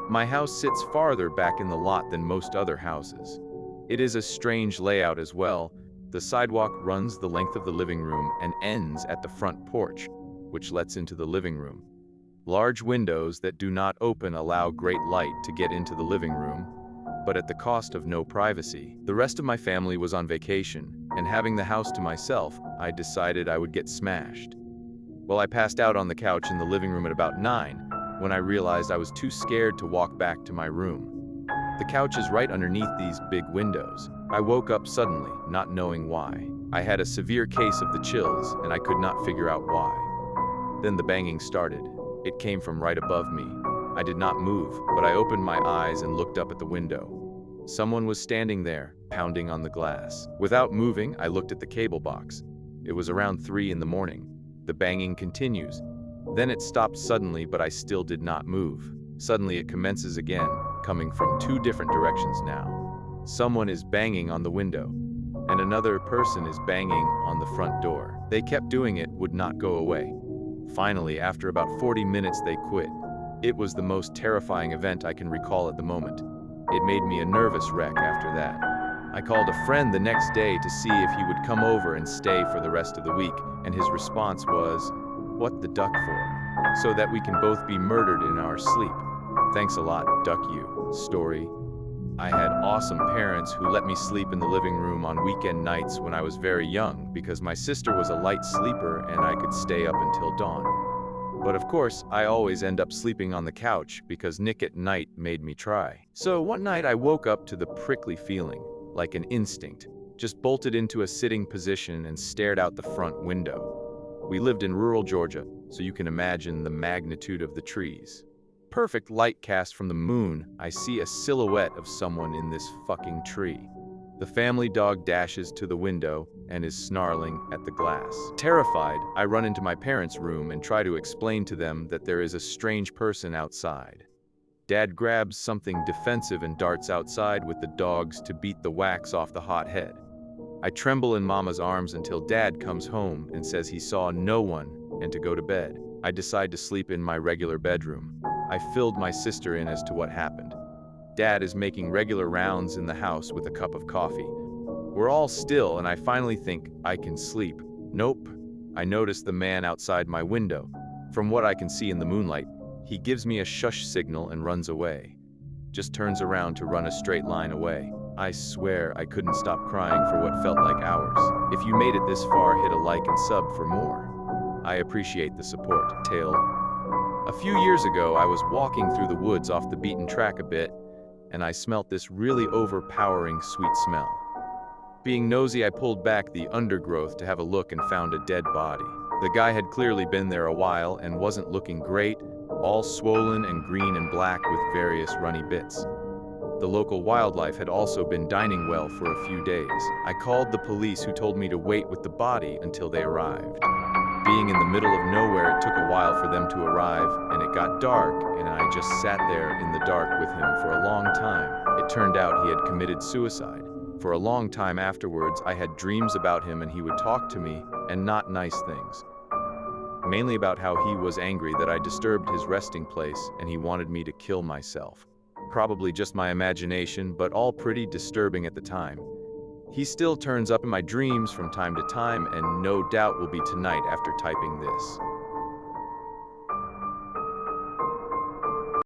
My house sits farther back in the lot than most other houses. It is a strange layout as well. The sidewalk runs the length of the living room and ends at the front porch, which lets into the living room. Large windows that do not open allow great light to get into the living room, but at the cost of no privacy. The rest of my family was on vacation, and having the house to myself, I decided I would get smashed. Well, I passed out on the couch in the living room at about 9, when I realized I was too scared to walk back to my room. The couch is right underneath these big windows. I woke up suddenly, not knowing why. I had a severe case of the chills, and I could not figure out why. Then the banging started. It came from right above me. I did not move, but I opened my eyes and looked up at the window. Someone was standing there, pounding on the glass. Without moving, I looked at the cable box. It was around 3 in the morning. The banging continues. Then it stopped suddenly, but I still did not move. Suddenly it commences again, coming from 2 different directions now. Someone is banging on the window, and another person is banging on the front door. They kept doing it, would not go away. Finally, after about 40 minutes, they quit. It was the most terrifying event I can recall at the moment. It made me a nervous wreck after that. I called a friend the next day to see if he would come over and stay for the rest of the week, and his response was, "What the duck for? So that we can both be murdered in our sleep. Thanks a lot, duck you." Story. I had awesome parents who let me sleep in the living room on weekend nights when I was very young because my sister was a light sleeper and I could stay up until dawn. But of course, I always end up sleeping on the couch because Nick at night made me try. So one night I woke up to the prickly feeling, like an instinct, just bolted into a sitting position and stared out the front window. We lived in rural Georgia, so you can imagine the magnitude of the trees. Perfect light cast from the moon, I see a silhouette of someone in this fucking tree. The family dog dashes to the window and is snarling at the glass. Terrified, I run into my parents' room and try to explain to them that there is a strange person outside. Dad grabs something defensive and darts outside with the dogs to beat the wax off the hot head. I tremble in Mama's arms until Dad comes home and says he saw no one and to go to bed. I decide to sleep in my regular bedroom. I filled my sister in as to what happened. Dad is making regular rounds in the house with a cup of coffee. We're all still and I finally think I can sleep. Nope. I notice the man outside my window. From what I can see in the moonlight, he gives me a shush signal and runs away. Just turns around to run a straight line away. I swear I couldn't stop crying for what felt like hours. If you made it this far, hit a like and sub for more. I appreciate the support. Tale. A few years ago, I was walking through the woods off the beaten track a bit, and I smelt this really overpowering sweet smell. Being nosy, I pulled back the undergrowth to have a look and found a dead body. The guy had clearly been there a while and wasn't looking great, all swollen and green and black with various runny bits. The local wildlife had also been dining well for a few days. I called the police, who told me to wait with the body until they arrived. Being in the middle of nowhere, it took a while for them to arrive, and it got dark, and I just sat there in the dark with him for a long time. It turned out he had committed suicide. For a long time afterwards, I had dreams about him and he would talk to me, and not nice things. Mainly about how he was angry that I disturbed his resting place and he wanted me to kill myself. Probably just my imagination, but all pretty disturbing at the time. He still turns up in my dreams from time to time and no doubt will be tonight after typing this.